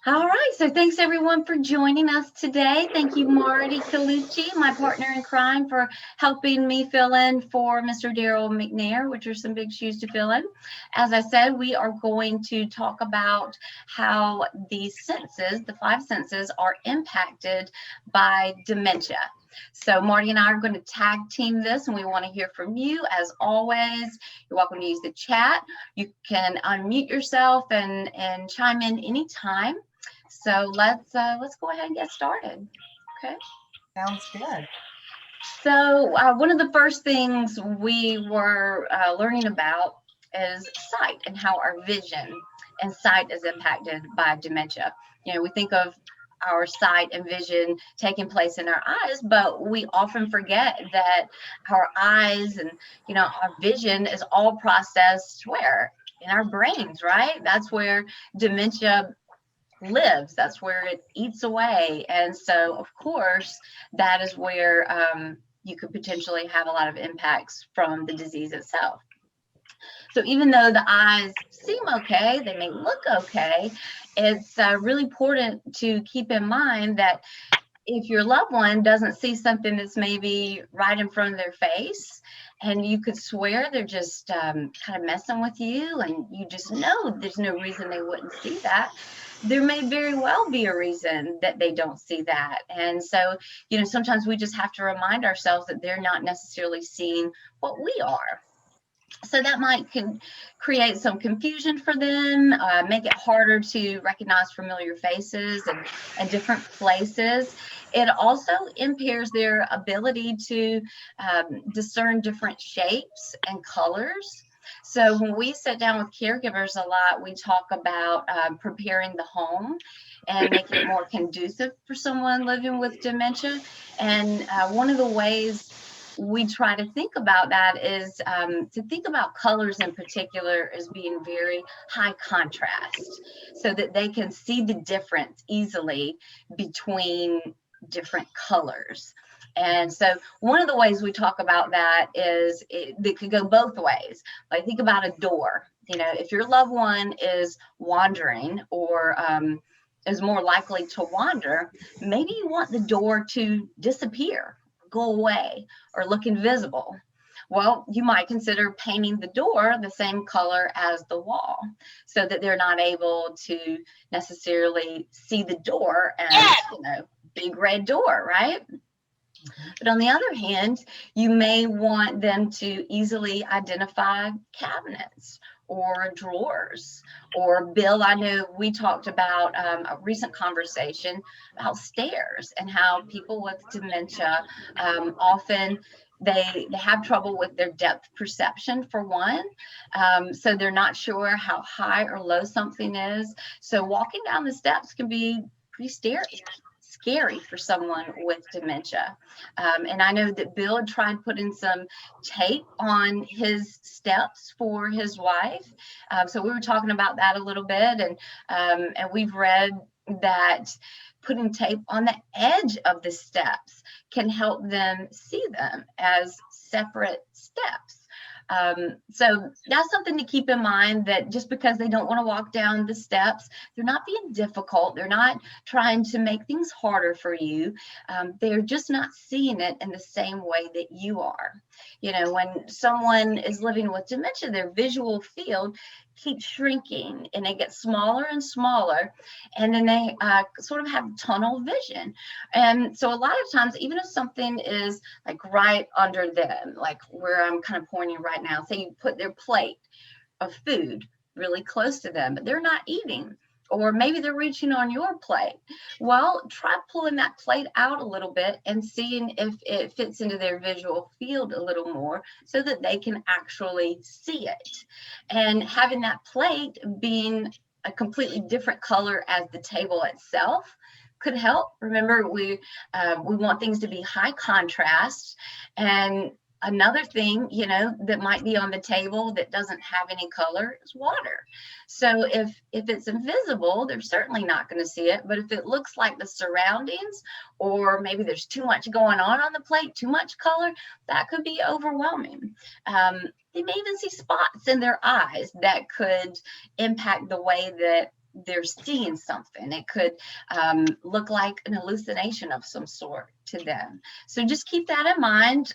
All right, so thanks everyone for joining us today. Thank you, Marti Kena, my partner in crime, for helping me fill in for Mr. Daryl McNair, which are some big shoes to fill in. As I said, we are going to talk about how the senses, the five senses, are impacted by dementia. So Marti and I are going to tag team this, and we want to hear from you. As always, you're welcome to use the chat. You can unmute yourself and chime in anytime. So let's go ahead and get started. Okay. Sounds good. So one of the first things we were learning about is sight and how our vision and sight is impacted by dementia. We think of our sight and vision taking place in our eyes, but we often forget that our eyes and our vision is all processed where? In our brains, right? That's where dementia lives. That's where it eats away. And so, of course, that is where you could potentially have a lot of impacts from the disease itself. So even though the eyes seem okay, they may look okay, it's really important to keep in mind that if your loved one doesn't see something that's maybe right in front of their face, and you could swear they're just kind of messing with you, and you just know there's no reason they wouldn't see that, there may very well be a reason that they don't see that. And so, sometimes we just have to remind ourselves that they're not necessarily seeing what we are. So that might create some confusion for them, make it harder to recognize familiar faces and different places. It also impairs their ability to discern different shapes and colors. So when we sit down with caregivers a lot, we talk about preparing the home and making it more conducive for someone living with dementia. And one of the ways we try to think about that is to think about colors in particular as being very high contrast, so that they can see the difference easily between different colors. And so one of the ways we talk about that is it could go both ways. Like, think about a door. If your loved one is wandering or is more likely to wander, maybe you want the door to disappear, go away, or look invisible. Well, you might consider painting the door the same color as the wall, so that they're not able to necessarily see the door as, big red door, right? But on the other hand, you may want them to easily identify cabinets or drawers. Or Bill, I know we talked about a recent conversation about stairs and how people with dementia often they have trouble with their depth perception, for one. So they're not sure how high or low something is. So walking down the steps can be pretty scary for someone with dementia. And I know that Bill had tried putting some tape on his steps for his wife. So we were talking about that a little bit, and we've read that putting tape on the edge of the steps can help them see them as separate steps. So that's something to keep in mind, that just because they don't want to walk down the steps, they're not being difficult. They're not trying to make things harder for you. They're just not seeing it in the same way that you are. When someone is living with dementia, their visual field keeps shrinking and it gets smaller and smaller, and then they sort of have tunnel vision. And so a lot of times, even if something is like right under them, like where I'm kind of pointing right now, say you put their plate of food really close to them, but they're not eating, or maybe they're reaching on your plate. Well, try pulling that plate out a little bit and seeing if it fits into their visual field a little more, so that they can actually see it. And having that plate being a completely different color as the table itself could help. Remember, we want things to be high contrast. And another thing, that might be on the table that doesn't have any color is water. So if it's invisible, they're certainly not going to see it. But if it looks like the surroundings, or maybe there's too much going on the plate, too much color, that could be overwhelming. They may even see spots in their eyes that could impact the way that they're seeing something. It could look like an hallucination of some sort to them. So just keep that in mind.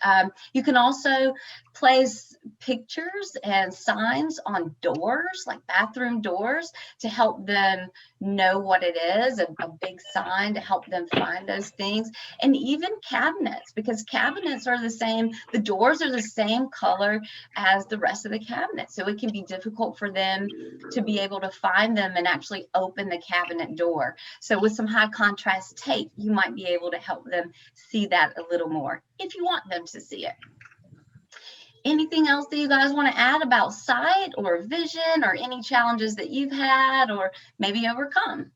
You can also place pictures and signs on doors, like bathroom doors, to help them know what it is, a big sign to help them find those things. And even cabinets, because cabinets are the same, the doors are the same color as the rest of the cabinet. So it can be difficult for them to be able to find them and actually open the cabinet door. So with some high contrast tape, you might be able to help them see that a little more if you want them to see it. Anything else that you guys want to add about sight or vision, or any challenges that you've had or maybe overcome?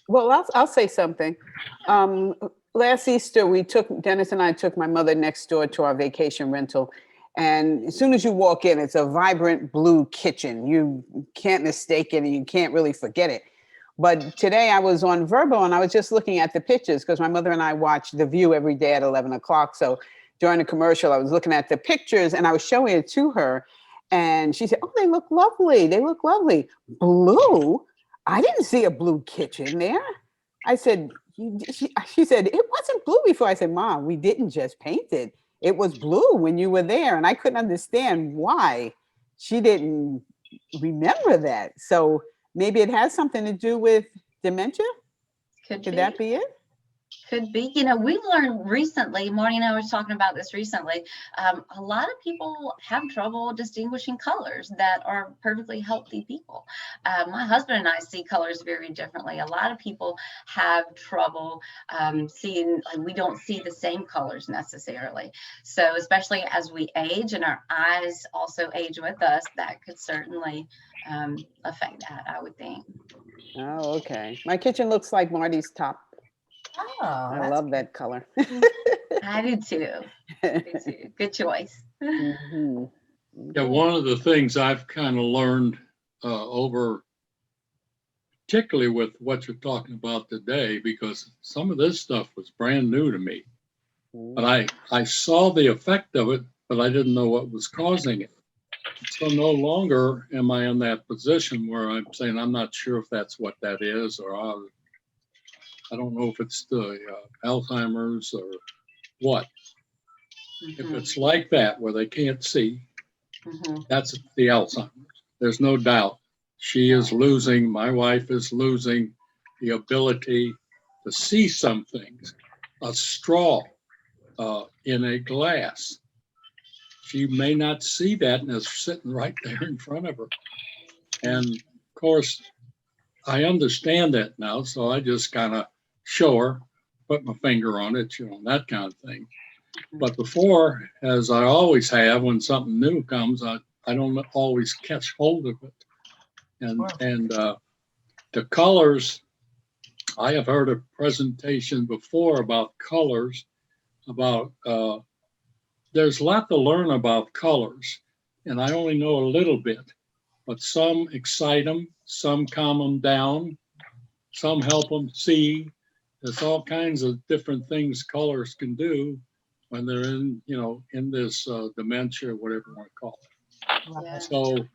Well, I'll say something. Last Easter, Dennis and I took my mother next door to our vacation rental. And as soon as you walk in, it's a vibrant blue kitchen. You can't mistake it, and you can't really forget it. But today I was on Verbo, and I was just looking at the pictures because my mother and I watch The View every day at 11 o'clock. So during the commercial, I was looking at the pictures and I was showing it to her. And she said, "Oh, they look lovely. They look lovely. Blue? I didn't see a blue kitchen there." I said, she said, "It wasn't blue before." I said, "Mom, we didn't just paint it. It was blue when you were there." And I couldn't understand why she didn't remember that. So maybe it has something to do with dementia. Could that be it? Could be. You know, we've learned recently, Marty and I were talking about this recently, a lot of people have trouble distinguishing colors that are perfectly healthy people. My husband and I see colors very differently. A lot of people have trouble seeing, like, we don't see the same colors necessarily. So especially as we age and our eyes also age with us, that could certainly affect that, I would think. Oh, okay. My kitchen looks like Marty's top. Oh, I love that color. I do too. Good choice. Mm-hmm. Yeah, one of the things I've kind of learned over, particularly with what you're talking about today, because some of this stuff was brand new to me, but I saw the effect of it, but I didn't know what was causing it. So no longer am I in that position where I'm saying I'm not sure if that's what that is, or I don't know if it's the Alzheimer's or what. If it's like that, where they can't see, that's the Alzheimer's. There's no doubt. She is losing, my wife is losing the ability to see some things. A straw in a glass. She may not see that, and it's sitting right there in front of her. And of course, I understand that now, so I just kind of show her, put my finger on it, you know, that kind of thing. But before, as I always have, when something new comes, I don't always catch hold of it. And the colors, I have heard a presentation before about colors, about there's a lot to learn about colors, and I only know a little bit, but some excite them, some calm them down, some help them see. There's all kinds of different things colors can do when they're in, you know, in this dementia, or whatever you want to call it. Yeah. So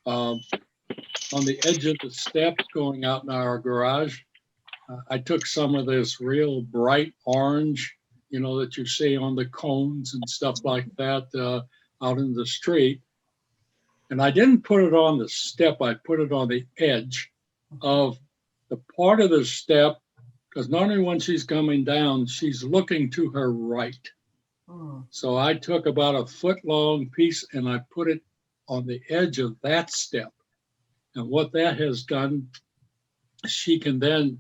on the edge of the steps going out in our garage, I took some of this real bright orange, you know, that you see on the cones and stuff like that out in the street. And I didn't put it on the step, I put it on the edge of the part of the step, because normally when she's coming down, she's looking to her right. So I took about a foot-long piece and I put it on the edge of that step. And what that has done, she can then,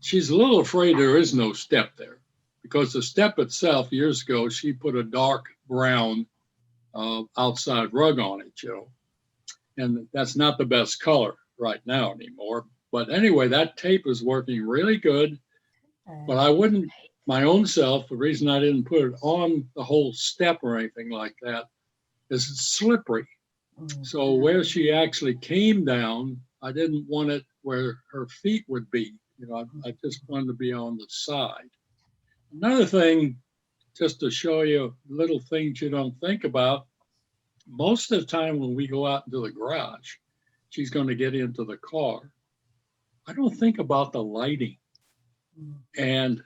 she's a little afraid there is no step there, because the step itself, years ago, she put a dark brown outside rug on it, you know. And that's not the best color right now anymore. But anyway, that tape is working really good. But I wouldn't, my own self, the reason I didn't put it on the whole step or anything like that is it's slippery. So where she actually came down, I didn't want it where her feet would be. You know, I just wanted to be on the side. Another thing, just to show you little things you don't think about, most of the time when we go out into the garage, she's going to get into the car. I don't think about the lighting. And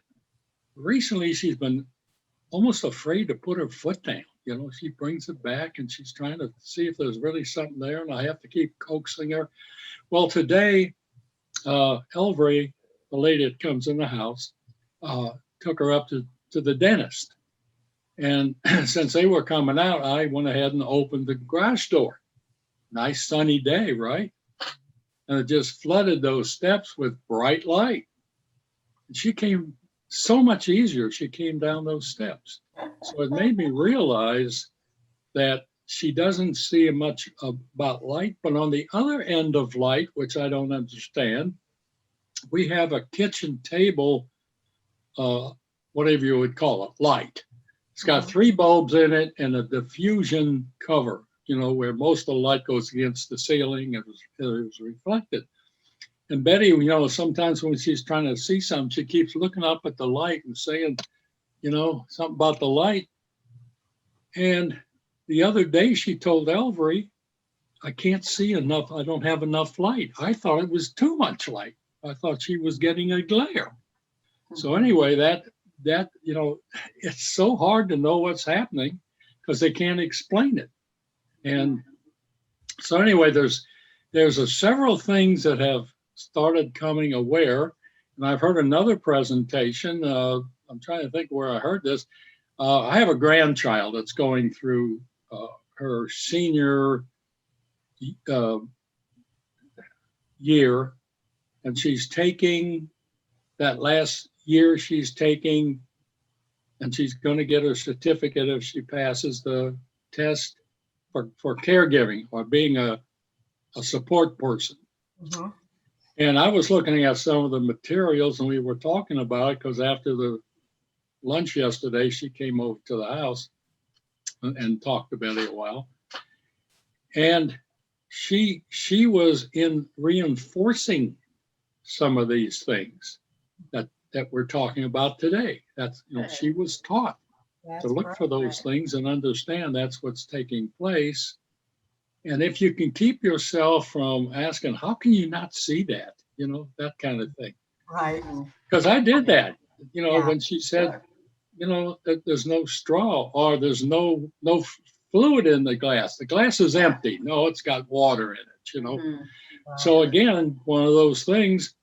recently she's been almost afraid to put her foot down. You know, she brings it back and she's trying to see if there's really something there, and I have to keep coaxing her. Well, today, Elvery, the lady that comes in the house, took her up to the dentist. And since they were coming out, I went ahead and opened the garage door. Nice sunny day, right? And it just flooded those steps with bright light. And she came so much easier. She came down those steps. So it made me realize that she doesn't see much about light. But on the other end of light, which I don't understand, we have a kitchen table, whatever you would call it, light. It's got 3 bulbs in it and a diffusion cover, you know, where most of the light goes against the ceiling and it was reflected. And Betty, you know, sometimes when she's trying to see something, she keeps looking up at the light and saying, you know, something about the light. And the other day she told Elvery, I can't see enough. I don't have enough light. I thought it was too much light. I thought she was getting a glare. So anyway, that, you know, it's so hard to know what's happening because they can't explain it. And so anyway, there's several things that have started coming aware. And I've heard another presentation. I'm trying to think where I heard this. I have a grandchild that's going through her senior year, and she's taking that last year she's taking, and she's going to get her certificate if she passes the test for caregiving or being a support person. Mm-hmm. And I was looking at some of the materials, and we were talking about it because after the lunch yesterday, she came over to the house and talked to Betty a while. And she was in reinforcing some of these things that we're talking about today. That's, you know, she was taught to look for those things and understand that's what's taking place. And if you can keep yourself from asking, how can you not see that? You know, that kind of thing. Right. Because I did that, you know, when she said, you know, that there's no straw or there's no fluid in the glass. The glass is empty. No, it's got water in it, you know. Right. So again, one of those things,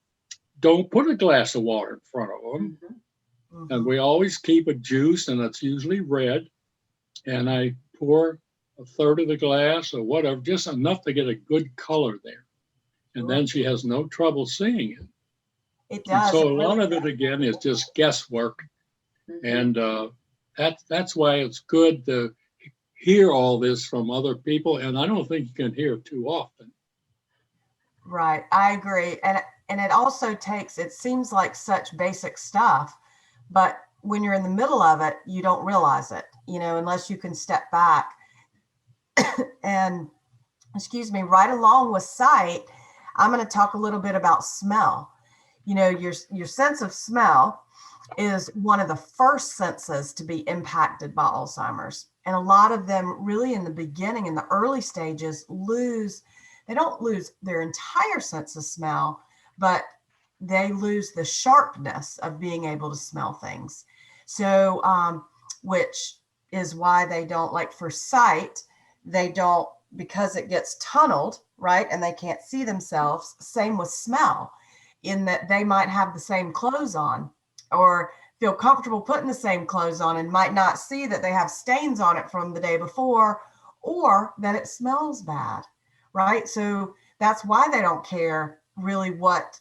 don't put a glass of water in front of them. Mm-hmm. And we always keep a juice, and it's usually red. And I pour a third of the glass or whatever, just enough to get a good color there. And then she has no trouble seeing it. It does. And so a lot of it, again, is just guesswork. And that's why it's good to hear all this from other people. And I don't think you can hear it too often. Right. I agree. And it also takes, it seems like such basic stuff, but when you're in the middle of it, you don't realize it, you know, unless you can step back. And excuse me, right along with sight, I'm going to talk a little bit about smell. You know, your sense of smell is one of the first senses to be impacted by Alzheimer's. And a lot of them really in the beginning, in the early stages, they don't lose their entire sense of smell, but they lose the sharpness of being able to smell things. So, which is why they don't, like for sight, they don't, because it gets tunneled, right? And they can't see themselves. Same with smell, in that they might have the same clothes on or feel comfortable putting the same clothes on and might not see that they have stains on it from the day before, or that it smells bad, right? So that's why they don't care really what,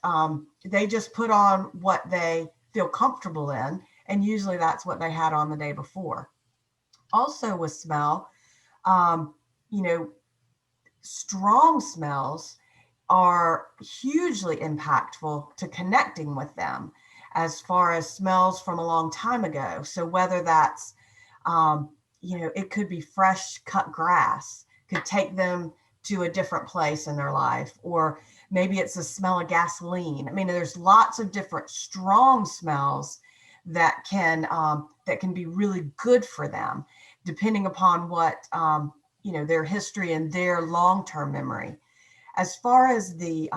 they just put on what they feel comfortable in. And usually that's what they had on the day before. Also with smell, you know, strong smells are hugely impactful to connecting with them as far as smells from a long time ago. So whether that's, you know, it could be fresh cut grass, could take them to a different place in their life, or maybe it's the smell of gasoline. I mean, there's lots of different strong smells that can be really good for them, depending upon what their history and their long-term memory. As far as the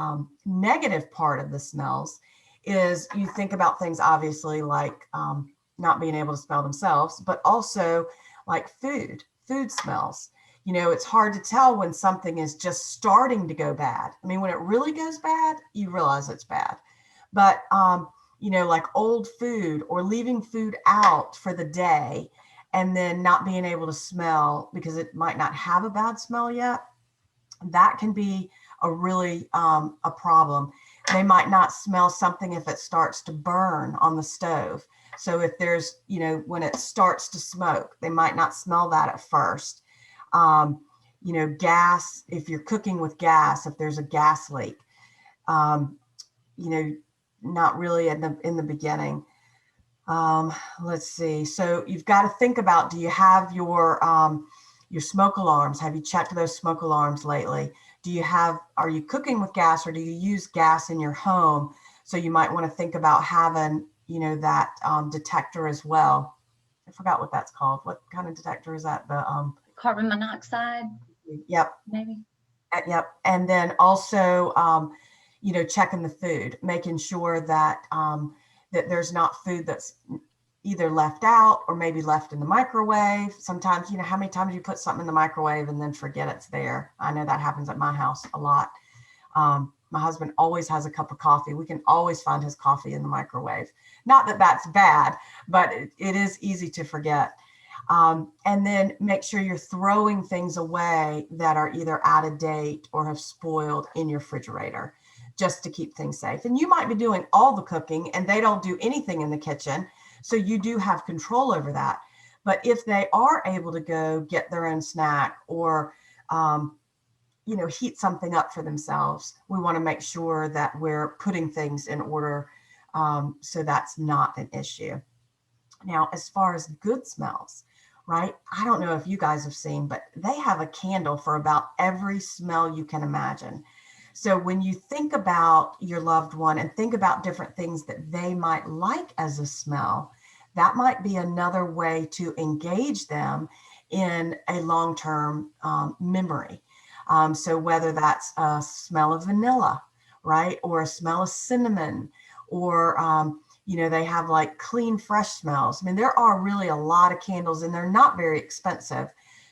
negative part of the smells is, you think about things obviously like not being able to smell themselves, but also like food smells. It's hard to tell when something is just starting to go bad. I mean, when it really goes bad, you realize it's bad. But, like old food or leaving food out for the day and then not being able to smell because it might not have a bad smell yet, that can be a really a problem. They might not smell something if it starts to burn on the stove. So if there's, when it starts to smoke, they might not smell that at first. Gas, if you're cooking with gas, if there's a gas leak, not really in the beginning. Let's see. So you've got to think about, do you have your smoke alarms? Have you checked those smoke alarms lately? Are you cooking with gas, or do you use gas in your home? So you might want to think about having, that detector as well. I forgot what that's called. What kind of detector is that? The Carbon monoxide. Yep. Maybe. Yep. And then also, checking the food, making sure that that there's not food that's either left out or maybe left in the microwave. Sometimes, how many times you put something in the microwave and then forget it's there. I know that happens at my house a lot. My husband always has a cup of coffee. We can always find his coffee in the microwave. Not that that's bad, but it is easy to forget. And then make sure you're throwing things away that are either out of date or have spoiled in your refrigerator, just to keep things safe. And you might be doing all the cooking and they don't do anything in the kitchen, so you do have control over that. But if they are able to go get their own snack or, heat something up for themselves, we want to make sure that we're putting things in order, so that's not an issue. Now, as far as good smells, right? I don't know if you guys have seen, but they have a candle for about every smell you can imagine. So when you think about your loved one and think about different things that they might like as a smell, that might be another way to engage them in a long-term memory. So whether that's a smell of vanilla, right? Or a smell of cinnamon, or, they have like clean, fresh smells. I mean, there are really a lot of candles and they're not very expensive.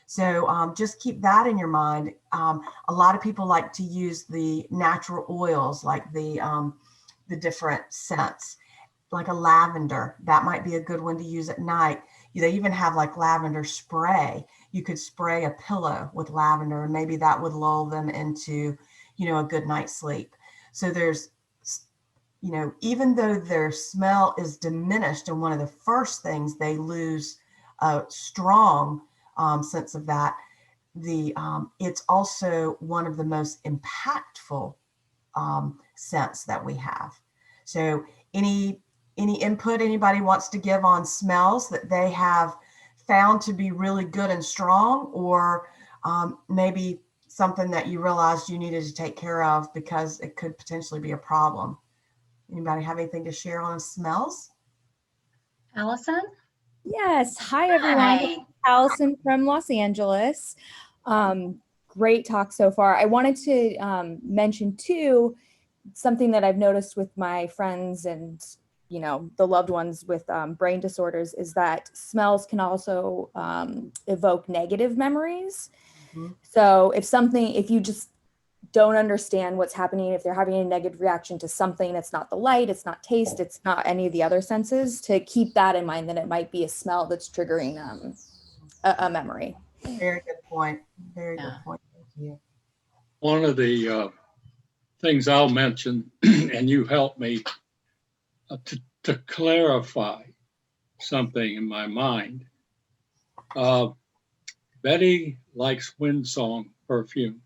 So just keep that in your mind. A lot of people like to use the natural oils, like the different scents, like a lavender. That might be a good one to use at night. They even have like lavender spray. You could spray a pillow with lavender and maybe that would lull them into, a good night's sleep. So there's, even though their smell is diminished and one of the first things they lose a strong sense of that, it's also one of the most impactful scents that we have. So any input anybody wants to give on smells that they have found to be really good and strong, or maybe something that you realized you needed to take care of because it could potentially be a problem? Anybody have anything to share on smells? Allison? Yes. Hi, everyone. Hi. Allison from Los Angeles. Great talk so far. I wanted to mention too, something that I've noticed with my friends and the loved ones with brain disorders is that smells can also evoke negative memories. Mm-hmm. So if you just don't understand what's happening, if they're having a negative reaction to something, it's not the light, it's not taste, it's not any of the other senses, to keep that in mind, that it might be a smell that's triggering a memory. Very good point. Very good point. Thank you. One of the things I'll mention, and you helped me to clarify something in my mind. Betty likes Windsong perfume.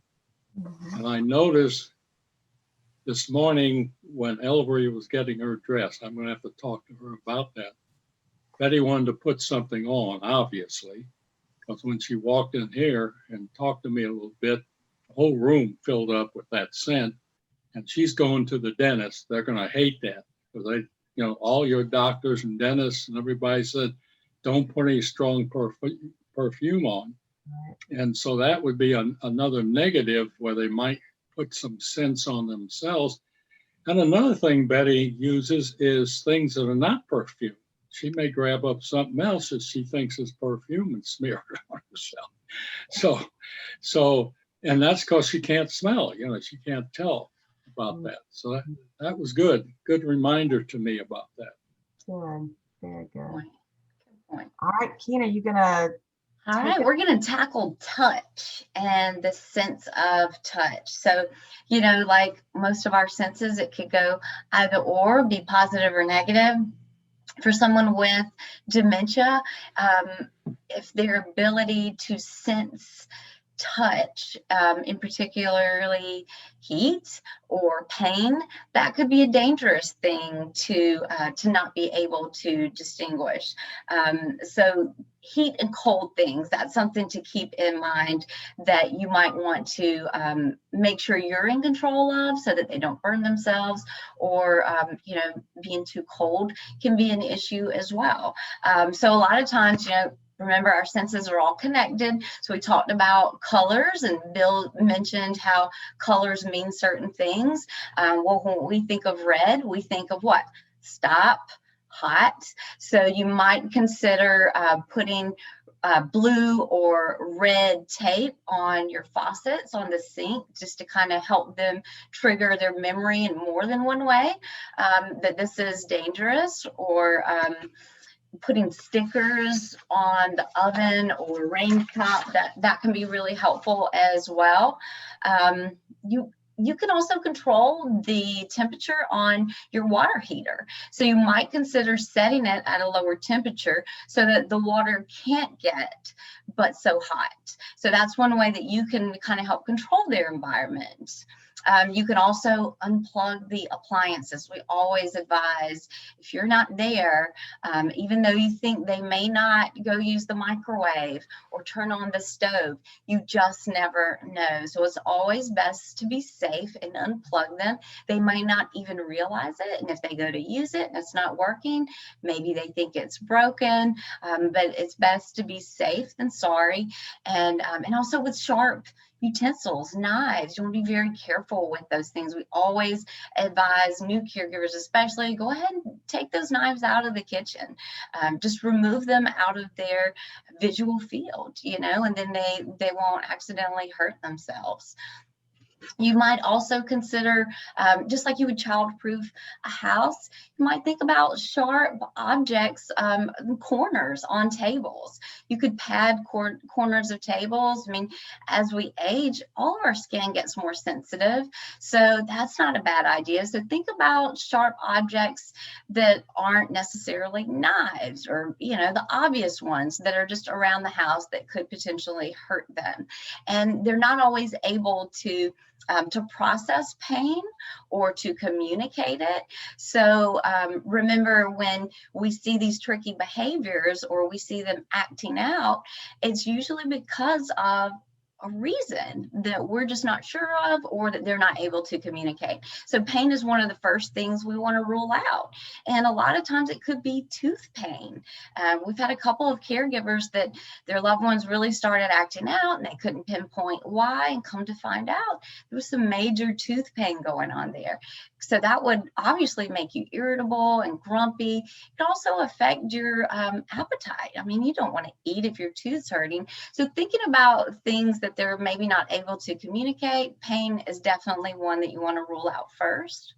Mm-hmm. And I noticed this morning when Elvery was getting her dressed, I'm going to have to talk to her about that. Betty wanted to put something on, obviously, because when she walked in here and talked to me a little bit, the whole room filled up with that scent. And she's going to the dentist. They're going to hate that because all your doctors and dentists and everybody said, don't put any strong perfume on. And so that would be another negative where they might put some scents on themselves. And another thing Betty uses is things that are not perfume. She may grab up something else that she thinks is perfume and smear it on herself. So, and that's because she can't smell, she can't tell about that. So that was good reminder to me about that. Good, very good. Good point. All right, Kena, you gonna? All right, we're going to tackle touch and the sense of touch. So, like most of our senses, it could go either or, be positive or negative. For someone with dementia, if their ability to sense touch, in particularly heat or pain, that could be a dangerous thing to not be able to distinguish. So heat and cold things, that's something to keep in mind that you might want to make sure you're in control of so that they don't burn themselves, or being too cold can be an issue as well. So a lot of times, remember, our senses are all connected. So we talked about colors, and Bill mentioned how colors mean certain things. Well, when we think of red, we think of what? Stop, hot. So you might consider putting blue or red tape on your faucets on the sink, just to kind of help them trigger their memory in more than one way that this is dangerous, or putting stickers on the oven or rain cup, that can be really helpful as well. You can also control the temperature on your water heater. So you might consider setting it at a lower temperature so that the water can't get but so hot. So that's one way that you can kind of help control their environment. You can also unplug the appliances. We always advise, if you're not there, even though you think they may not go use the microwave or turn on the stove, you just never know. So it's always best to be safe and unplug them. They may not even realize it. And if they go to use it and it's not working, maybe they think it's broken, but it's best to be safe than sorry. And also with sharp utensils, knives, you want to be very careful with those things. We always advise new caregivers, especially, go ahead and take those knives out of the kitchen. Just remove them out of their visual field, and then they won't accidentally hurt themselves. You might also consider, just like you would childproof a house, you might think about sharp objects, corners on tables. You could pad corners of tables. I mean, as we age, all of our skin gets more sensitive, so that's not a bad idea. So think about sharp objects that aren't necessarily knives, or, the obvious ones that are just around the house that could potentially hurt them. And they're not always able to process pain or to communicate it. So remember, when we see these tricky behaviors or we see them acting out, it's usually because of a reason that we're just not sure of, or that they're not able to communicate. So pain is one of the first things we want to rule out. And a lot of times it could be tooth pain. We've had a couple of caregivers that their loved ones really started acting out and they couldn't pinpoint why, and come to find out there was some major tooth pain going on there. So that would obviously make you irritable and grumpy. It can also affect your appetite. I mean, you don't want to eat if your tooth's hurting. So thinking about things that they're maybe not able to communicate, pain is definitely one that you want to rule out first.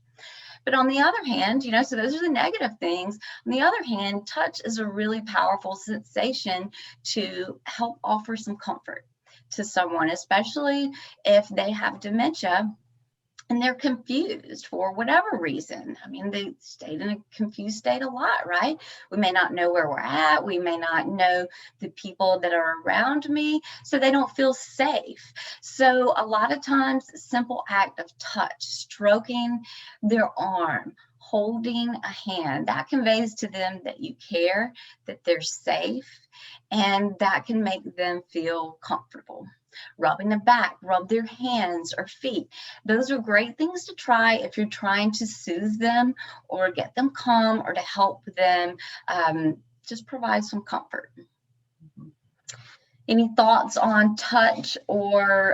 But on the other hand, so those are the negative things. On the other hand, touch is a really powerful sensation to help offer some comfort to someone, especially if they have dementia and they're confused for whatever reason. I mean, they stayed in a confused state a lot, right? We may not know where we're at. We may not know the people that are around me, so they don't feel safe. So a lot of times, a simple act of touch, stroking their arm, holding a hand, that conveys to them that you care, that they're safe, and that can make them feel comfortable. Rubbing the back, rub their hands or feet. Those are great things to try if you're trying to soothe them or get them calm, or to help them just provide some comfort. Any thoughts on touch or,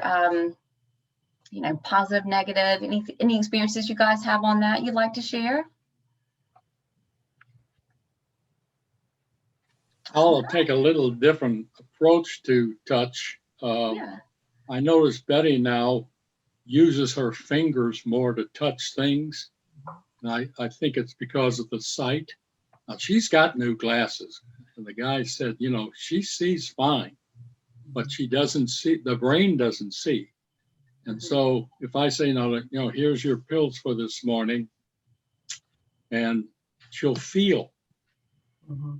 positive, negative, any experiences you guys have on that you'd like to share? I'll take a little different approach to touch. Yeah. I notice Betty now uses her fingers more to touch things. And I think it's because of the sight. Now, she's got new glasses. And the guy said, she sees fine, but she doesn't see, the brain doesn't see. And so if I say, here's your pills for this morning, and she'll feel.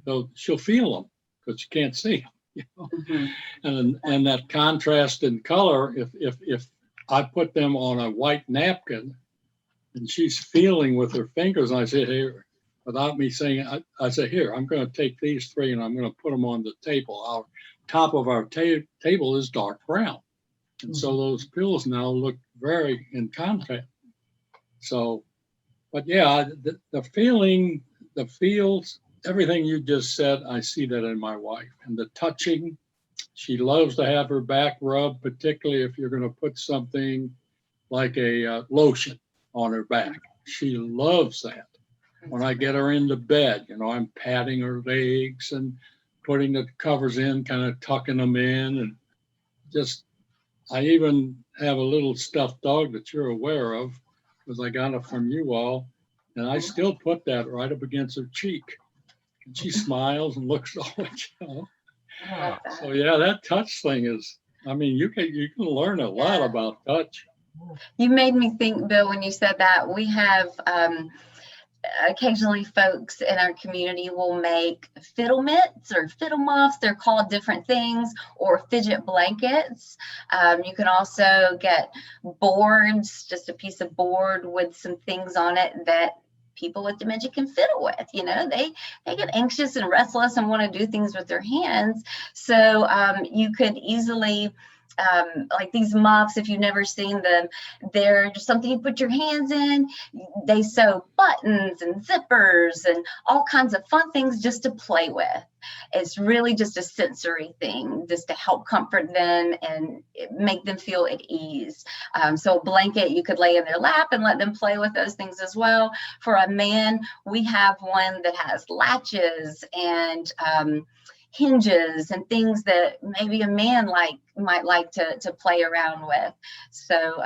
So she'll feel them because she can't see them. And that contrast in color, if I put them on a white napkin and she's feeling with her fingers, and I say, here, without me saying, I say, here, I'm going to take these 3 and I'm going to put them on the table. Our top of our table is dark brown. And so those pills now look very in contrast. So, but yeah, the feeling, the feels, everything you just said, I see that in my wife. And the touching, she loves to have her back rubbed, particularly if you're going to put something like a lotion on her back. She loves that. When I get her into bed, I'm patting her legs and putting the covers in, kind of tucking them in. And just, I even have a little stuffed dog that you're aware of because I got it from you all. And I still put that right up against her cheek. And she smiles and looks over. So yeah, that touch thing is, you can learn a lot about touch. You made me think, Bill, when you said that. We have occasionally folks in our community will make fiddle mitts or fiddle muffs. They're called different things, or fidget blankets. You can also get boards, just a piece of board with some things on it that people with dementia can fiddle with. They get anxious and restless and want to do things with their hands. So you could easily, like these muffs, if you've never seen them, they're just something you put your hands in. They sew buttons and zippers and all kinds of fun things just to play with. It's really just a sensory thing, just to help comfort them and make them feel at ease. So a blanket you could lay in their lap and let them play with those things as well. For a man, we have one that has latches and hinges and things that maybe a man might like to play around with. So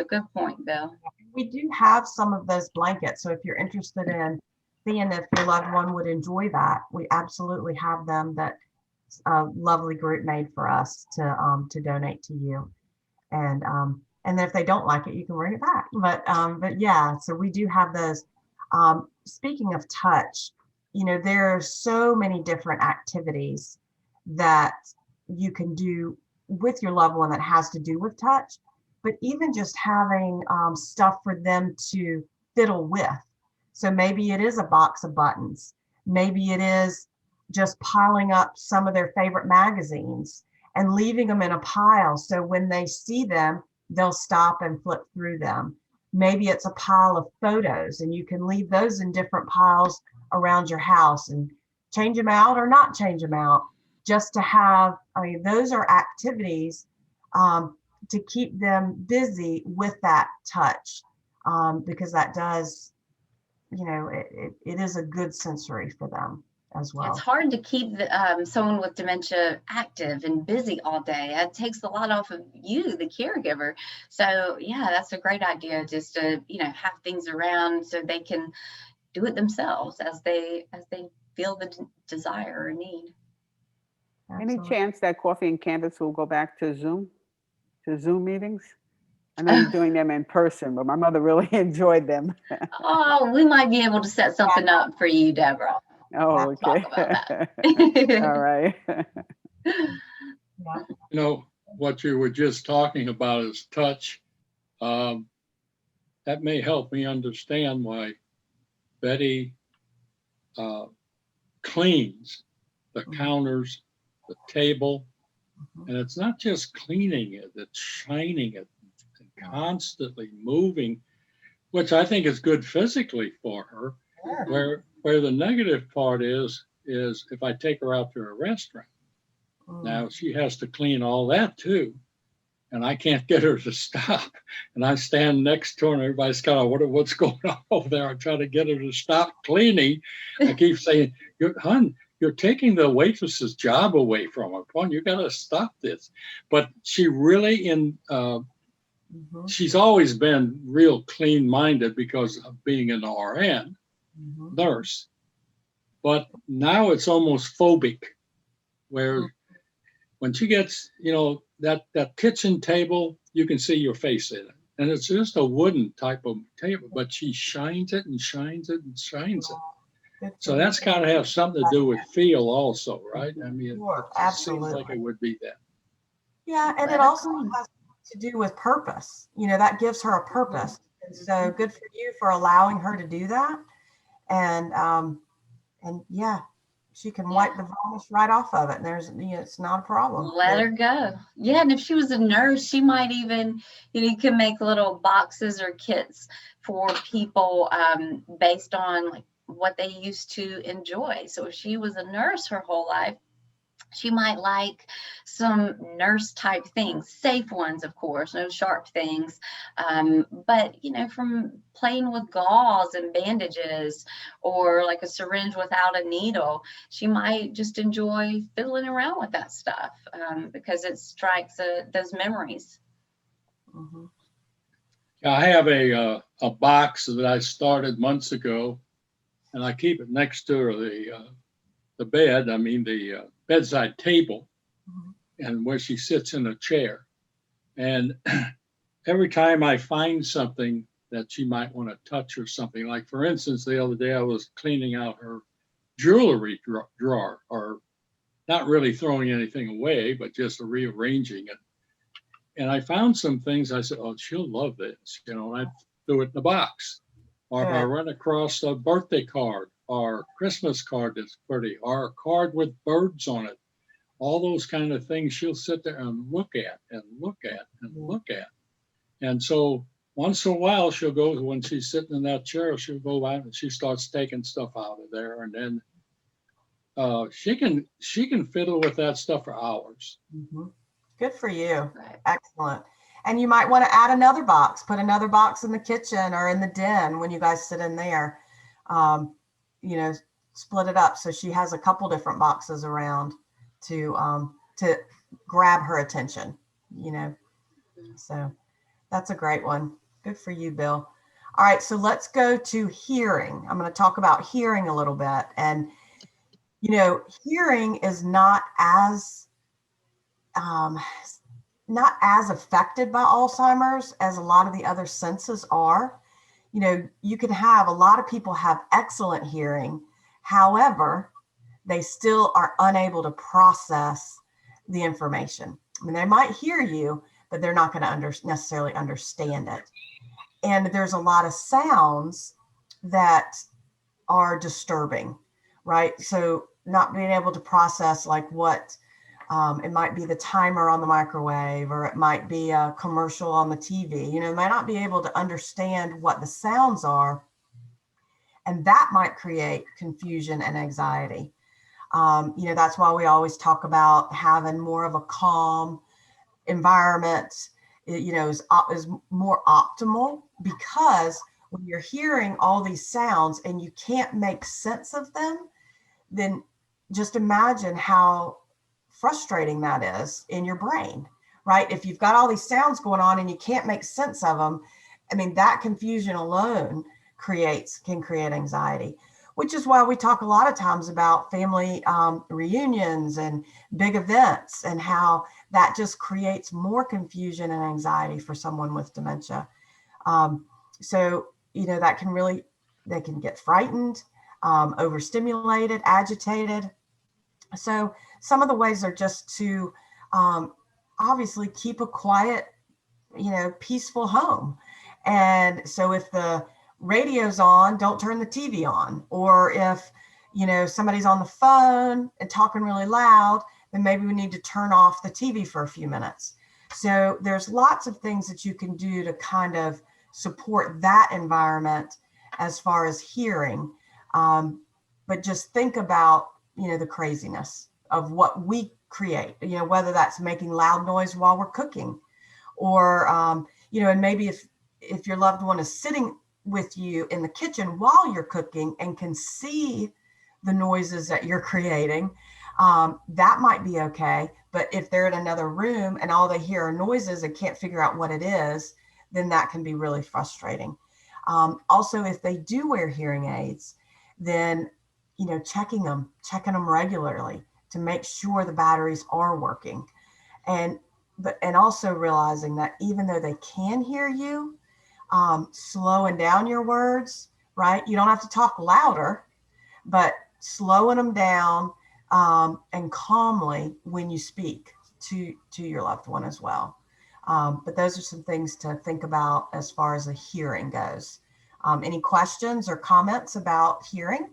good point, Bill. We do have some of those blankets. So if you're interested in seeing if your loved one would enjoy that, we absolutely have them. That a lovely group made for us to donate to you. And then if they don't like it, you can bring it back. But yeah, so we do have those. Speaking of touch, there are so many different activities that you can do with your loved one that has to do with touch, but even just having stuff for them to fiddle with. So maybe it is a box of buttons. Maybe it is just piling up some of their favorite magazines and leaving them in a pile. So when they see them, they'll stop and flip through them. Maybe it's a pile of photos and you can leave those in different piles around your house and change them out or not change them out, just to have, those are activities to keep them busy with that touch, because that does, it is a good sensory for them as well. It's hard to keep someone with dementia active and busy all day. It takes a lot off of you, the caregiver. So yeah, that's a great idea, just to have things around so they can do it themselves as they feel the desire or need. Any chance that Coffee and Canvas will go back to Zoom meetings? I know you're doing them in person, but my mother really enjoyed them. Oh, we might be able to set something up for you, Deborah. Oh, okay. Talk about that. All right. What you were just talking about is touch. That may help me understand why Betty cleans the counters, the table, and it's not just cleaning it, it's shining it and constantly moving, which I think is good physically for her. Where the negative part is if I take her out to a restaurant Now she has to clean all that too. And I can't get her to stop. And I stand next to her and everybody's kind of, what's going on over there? I try to get her to stop cleaning. I keep saying, you're taking the waitress's job away from her. Come on, you got to stop this. But she really, she's always been real clean-minded because of being an RN, nurse. But now it's almost phobic, where when she gets, that kitchen table, you can see your face in it. And it's just a wooden type of table, but she shines it and shines it and shines it. So that's kind of have something to do with feel also, right? I mean, Sure, it absolutely. seems like it would be that. Yeah, and it also has to do with purpose. That gives her a purpose. And so good for you for allowing her to do that. And yeah, she can wipe the varnish right off of it. And it's not a problem. Let her go. Yeah, and if she was a nurse, she might even, you can make little boxes or kits for people based on like what they used to enjoy. So if she was a nurse her whole life, she might like some nurse type things, safe ones, of course, no sharp things. But, from playing with gauze and bandages or like a syringe without a needle, she might just enjoy fiddling around with that stuff because it strikes those memories. I have a box that I started months ago, and I keep it next to the bed. I mean, the bedside table, and where she sits in a chair. And every time I find something that she might want to touch or something, like for instance, the other day I was cleaning out her jewelry drawer, or not really throwing anything away, but just rearranging it. And I found some things. I said, oh, she'll love this, and I threw it in the box. Or if I run across a birthday card or Christmas card that's pretty, or a card with birds on it, all those kind of things, she'll sit there and look at and look at and look at. And so once in a while, she'll go, when she's sitting in that chair, she'll go out and she starts taking stuff out of there. And then she can fiddle with that stuff for hours. Good for you. Right. Excellent. And you might want to add another box, put another box in the kitchen or in the den when you guys sit in there. Split it up so she has a couple different boxes around to grab her attention, So that's a great one. Good for you, Bill. All right, so let's go to hearing. I'm going to talk about hearing a little bit. And, hearing is not as affected by Alzheimer's as a lot of the other senses are. You can have a lot of people have excellent hearing. However, they still are unable to process the information. I mean, they might hear you, but they're not going to necessarily understand it. And there's a lot of sounds that are disturbing, right? So not being able to process like what, it might be the timer on the microwave, or it might be a commercial on the TV, might not be able to understand what the sounds are. And that might create confusion and anxiety. That's why we always talk about having more of a calm environment, is more optimal, because when you're hearing all these sounds and you can't make sense of them, then just imagine how frustrating that is in your brain, right? If you've got all these sounds going on and you can't make sense of them, I mean, that confusion alone can create anxiety, which is why we talk a lot of times about family reunions and big events, and how that just creates more confusion and anxiety for someone with dementia. So, that they can get frightened, overstimulated, agitated. So some of the ways are just to obviously keep a quiet, peaceful home. And so if the radio's on, don't turn the TV on. Or if, somebody's on the phone and talking really loud, then maybe we need to turn off the TV for a few minutes. So there's lots of things that you can do to kind of support that environment as far as hearing. But just think about, the craziness of what we create, whether that's making loud noise while we're cooking, or, and maybe if your loved one is sitting with you in the kitchen while you're cooking and can see the noises that you're creating, that might be okay. But if they're in another room and all they hear are noises and can't figure out what it is, then that can be really frustrating. Also, if they do wear hearing aids, then, checking them regularly to make sure the batteries are working. And also realizing that even though they can hear you, slowing down your words, right? You don't have to talk louder, but slowing them down, and calmly when you speak to your loved one as well. But those are some things to think about as far as the hearing goes. Any questions or comments about hearing?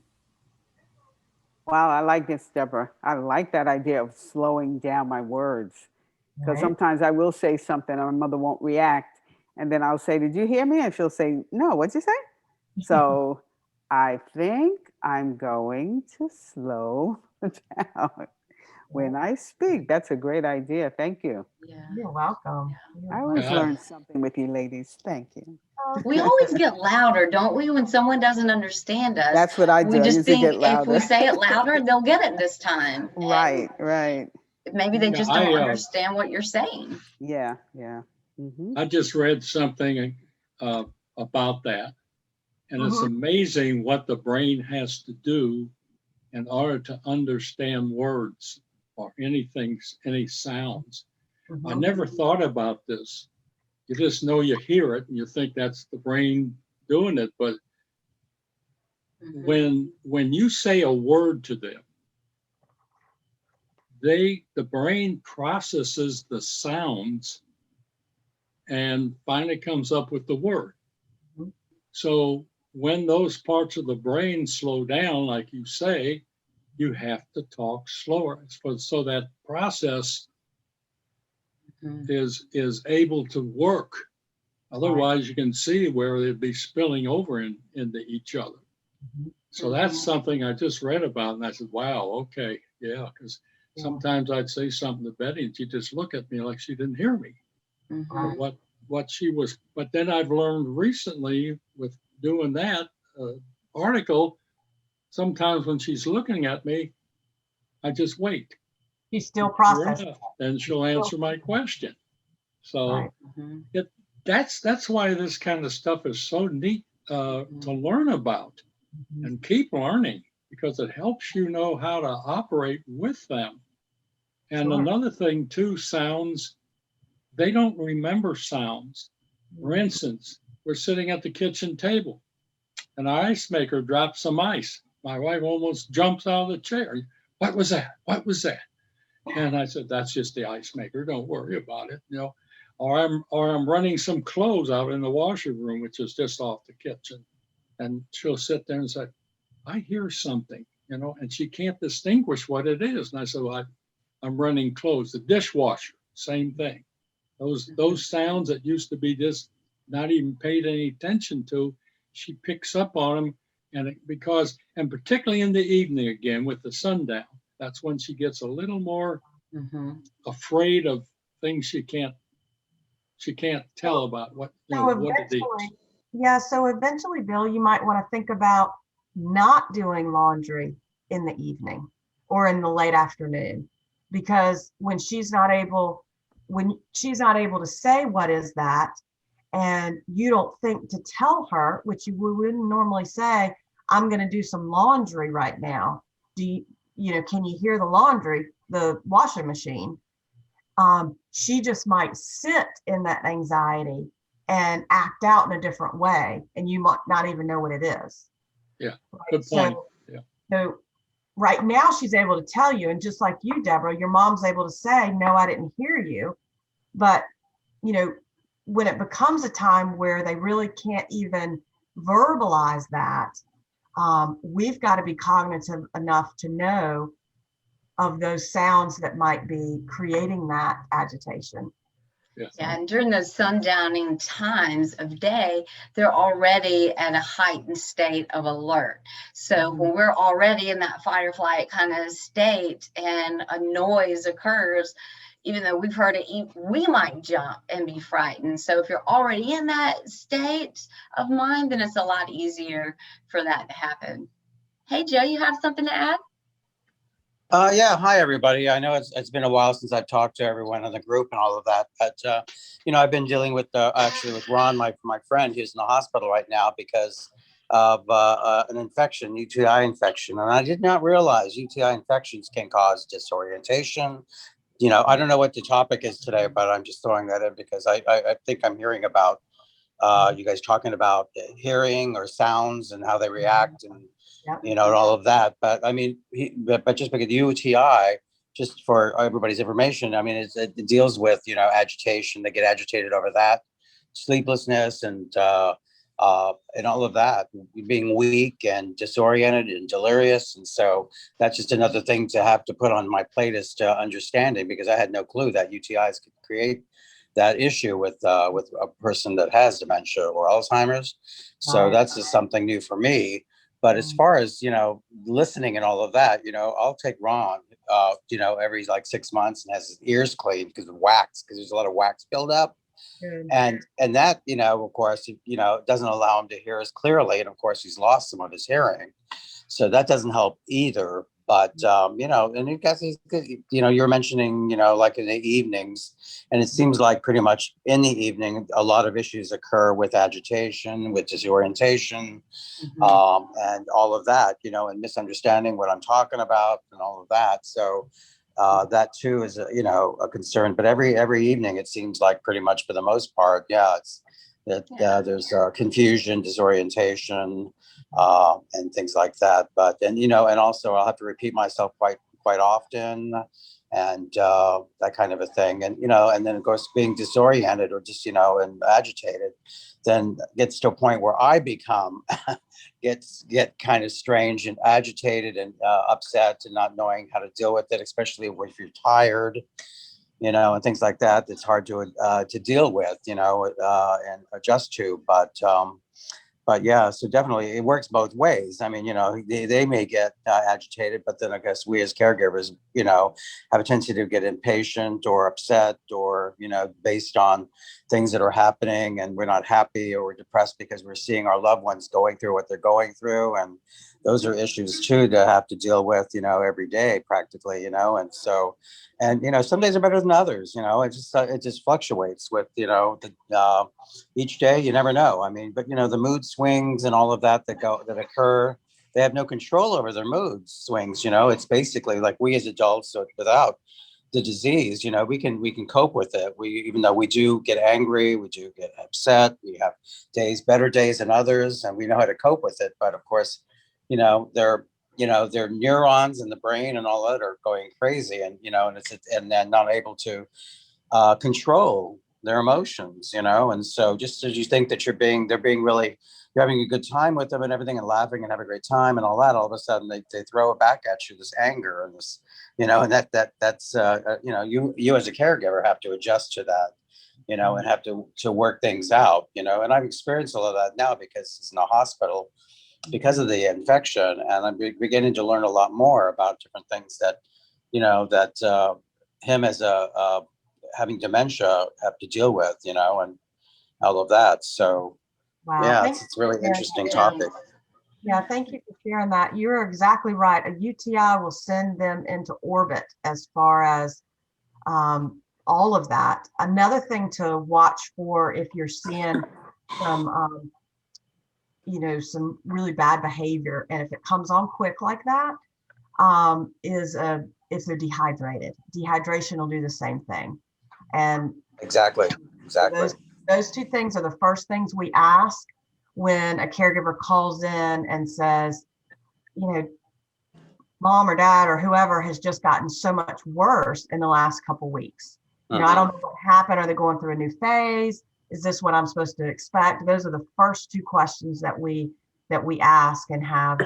Wow, I like this, Deborah. I like that idea of slowing down my words, because Right. sometimes I will say something and my mother won't react. And then I'll say, "Did you hear me?" And she'll say, "No, what'd you say?" So I think I'm going to slow down when I speak. That's a great idea. Thank you. Yeah. You're welcome. I always Yeah. learn something with you ladies. Thank you. We always get louder, don't we, when someone doesn't understand us? That's what I do. We I just usually think get if louder. we say it louder, they'll get it this time. Right, right. And maybe they Yeah, just don't understand what you're saying. Yeah, yeah. Hmm. I just read something about that, and it's Mhm. amazing what the brain has to do in order to understand words or any sounds. I never thought about this. You just know you hear it and you think that's the brain doing it. But Mhm. when you say a word to them, the brain processes the sounds and finally comes up with the word. Mhm. So when those parts of the brain slow down, like you say, you have to talk slower so that process Mhm. is able to work. Otherwise, you can see where they'd be spilling over into each other. Mhm. So that's Mhm. something I just read about, and I said, "Wow, okay, yeah." Because Yeah. sometimes I'd say something to Betty, and she'd just look at me like she didn't hear me. Mhm. What she was. But then I've learned recently with doing that article, sometimes when she's looking at me, I just wait. He's still Sure processing. enough, then she'll answer my question. So Right. Mhm. that's why this kind of stuff is so neat to learn about Mhm. and keep learning, because it helps you know how to operate with them. And Sure. another thing too, sounds, they don't remember sounds. For instance, we're sitting at the kitchen table and our ice maker drops some ice. My wife almost jumps out of the chair. "What was that? What was that?" And I said, "That's just the ice maker. Don't worry about it." Or I'm running some clothes out in the washer room, which is just off the kitchen. And she'll sit there and say, "I hear something," and she can't distinguish what it is. And I said, "Well, I'm running clothes." The dishwasher, same thing. Those sounds that used to be just not even paid any attention to, she picks up on them, and particularly in the evening again with the sundown, that's when she gets a little more Mhm. afraid of things she can't tell about what So what it is. eventually, Bill, you might want to think about not doing laundry in the evening or in the late afternoon, because when she's not able to say what is that, and you don't think to tell her, which you wouldn't normally say, "I'm going to do some laundry right now. Can you hear the laundry, the washing machine?" She just might sit in that anxiety and act out in a different way, and you might not even know what it is. Yeah, Right? good point. Yeah. So right now she's able to tell you, and just like you, Deborah, your mom's able to say, "No, I didn't hear you." But when it becomes a time where they really can't even verbalize that, we've got to be cognitive enough to know of those sounds that might be creating that agitation. Yes. Yeah, and during those sundowning times of day, they're already at a heightened state of alert. So when we're already in that fight or flight kind of state and a noise occurs, even though we've heard it, we might jump and be frightened. So if you're already in that state of mind, then it's a lot easier for that to happen. Hey, Joe, you have something to add? Yeah, hi everybody. I know it's been a while since I've talked to everyone in the group and all of that, but I've been dealing with actually with Ron, my friend, who's in the hospital right now because of an infection, UTI infection, and I did not realize UTI infections can cause disorientation. I don't know what the topic is today, but I'm just throwing that in because I think I'm hearing about you guys talking about hearing or sounds and how they react and Yep. and all of that. But I mean, but just because UTI, just for everybody's information, I mean, it deals with agitation. They get agitated over that, sleeplessness, and all of that, being weak and disoriented and delirious. And so that's just another thing to have to put on my plate as to understanding, because I had no clue that UTIs could create that issue with a person that has dementia or Alzheimer's. So Right. that's just something new for me. But as far as listening and all of that, I'll take Ron, every like 6 months and has his ears cleaned because of wax, because there's a lot of wax buildup. Good. And that, of course, doesn't allow him to hear as clearly. And of course, he's lost some of his hearing. So that doesn't help either. But, and you guys, you're mentioning, like in the evenings, and it seems like pretty much in the evening, a lot of issues occur with agitation, with disorientation, and all of that, and misunderstanding what I'm talking about and all of that. So that too is a concern. But every evening, it seems like pretty much for the most part, it's that there's confusion, disorientation, and things like that. But and also I'll have to repeat myself quite often, and that kind of a thing. And and then of course being disoriented or just and agitated, then gets to a point where I become get kind of strange and agitated and upset and not knowing how to deal with it, especially if you're tired, and things like that. That's hard to deal with, and adjust to. But yeah, so definitely it works both ways. I mean, they may get agitated, but then I guess we as caregivers, have a tendency to get impatient or upset or, based on things that are happening, and we're not happy or we're depressed because we're seeing our loved ones going through what they're going through. And those are issues too to have to deal with, every day practically, and so, and, some days are better than others, it just fluctuates with, each day, you never know. I mean, but the mood swings and all of that that occur, they have no control over their mood swings. It's basically like we as adults, so without the disease, we can cope with it. Even though we do get angry, we do get upset, we have better days than others, and we know how to cope with it. But of course, their neurons in the brain and all that are going crazy, and and then not able to control their emotions, and so just as you think that you're having a good time with them and everything and laughing and have a great time and all that, all of a sudden they throw it back at you, this anger and this, and that's you as a caregiver have to adjust to that, and have to work things out, and I've experienced all of that now because it's in the hospital because of the infection, and I'm beginning to learn a lot more about different things that, him as a having dementia have to deal with, and all of that. So Wow. yeah, it's a really interesting topic. Yeah, thank you for sharing that. You're exactly right. A UTI will send them into orbit as far as all of that. Another thing to watch for if you're seeing some, some really bad behavior, and if it comes on quick like that, is if they're dehydrated. Dehydration will do the same thing. And Exactly. those two things are the first things we ask when a caregiver calls in and says, mom or dad or whoever has just gotten so much worse in the last couple weeks. I don't know what happened. Are they going through a new phase? Is this what I'm supposed to expect? Those are the first two questions that we ask and have.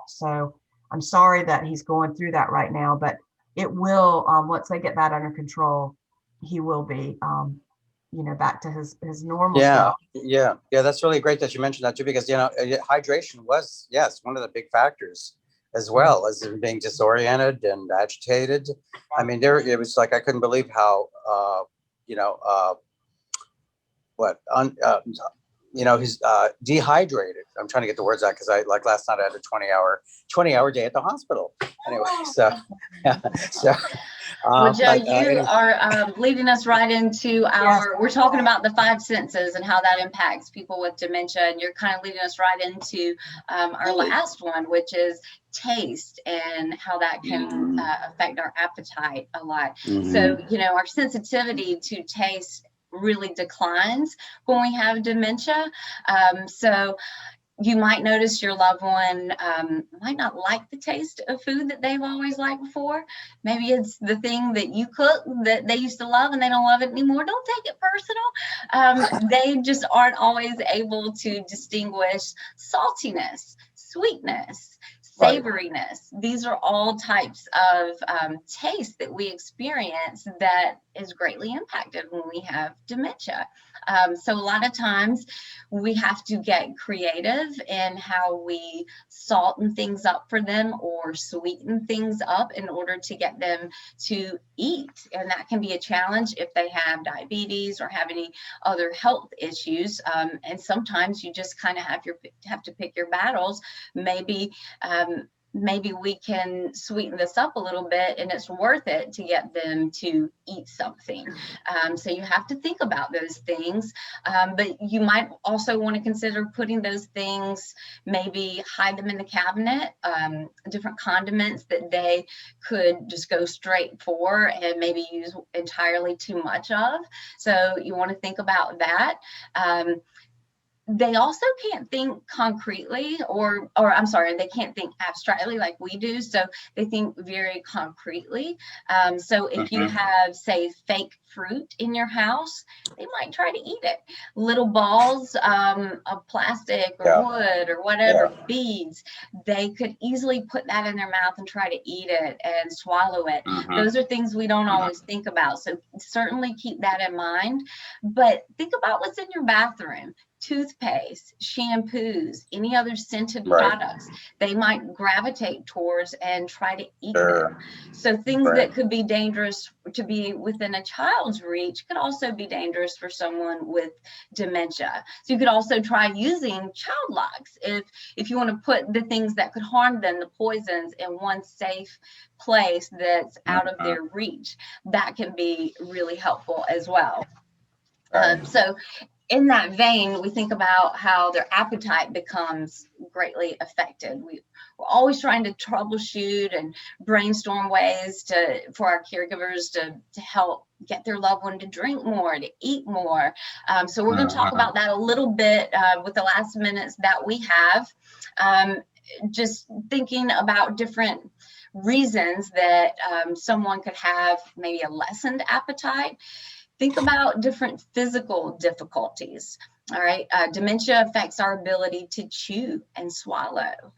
So I'm sorry that he's going through that right now, but it will, once they get that under control, he will be back to his normal Yeah, self. yeah. That's really great that you mentioned that too, because hydration was, yes, one of the big factors, as well as in being disoriented and agitated. I mean, it was like I couldn't believe how he's dehydrated. I'm trying to get the words out because like last night I had a 20-hour day at the hospital. Anyway, so Well, Joe, you anyway. are leading us right into we're talking about the five senses and how that impacts people with dementia. And you're kind of leading us right into our last one, which is taste and how that can affect our appetite a lot. So, our sensitivity to taste really declines when we have dementia. So you might notice your loved one might not like the taste of food that they've always liked before. Maybe it's the thing that you cook that they used to love and they don't love it anymore. Don't take it personal. They just aren't always able to distinguish saltiness, sweetness, savoriness. These are all types of taste that we experience that is greatly impacted when we have dementia. So a lot of times we have to get creative in how we salten things up for them or sweeten things up in order to get them to eat. And that can be a challenge if they have diabetes or have any other health issues. And sometimes you just kind of have to pick your battles. Maybe we can sweeten this up a little bit and it's worth it to get them to eat something. So you have to think about those things, but you might also want to consider putting those things, maybe hide them in the cabinet, different condiments that they could just go straight for and maybe use entirely too much of. So you want to think about that. They also can't think concretely or I'm sorry, they can't think abstractly like we do. So they think very concretely. So if you have, say, fake fruit in your house, they might try to eat it. Little balls of plastic or wood or whatever, beads, they could easily put that in their mouth and try to eat it and swallow it. Those are things we don't always think about. So certainly keep that in mind. But think about what's in your bathroom. Toothpaste, shampoos, any other scented products, they might gravitate towards and try to eat them. So things that could be dangerous to be within a child's reach could also be dangerous for someone with dementia. So you could also try using child locks if you want to put the things that could harm them, the poisons, in one safe place that's out of their reach. That can be really helpful as well. So in that vein, we think about how their appetite becomes greatly affected. We're always trying to troubleshoot and brainstorm ways for our caregivers to help get their loved one to drink more, to eat more. So we're going to talk about that a little bit with the last minutes that we have. Just thinking about different reasons that someone could have maybe a lessened appetite. Think about different physical difficulties. All right. Dementia affects our ability to chew and swallow.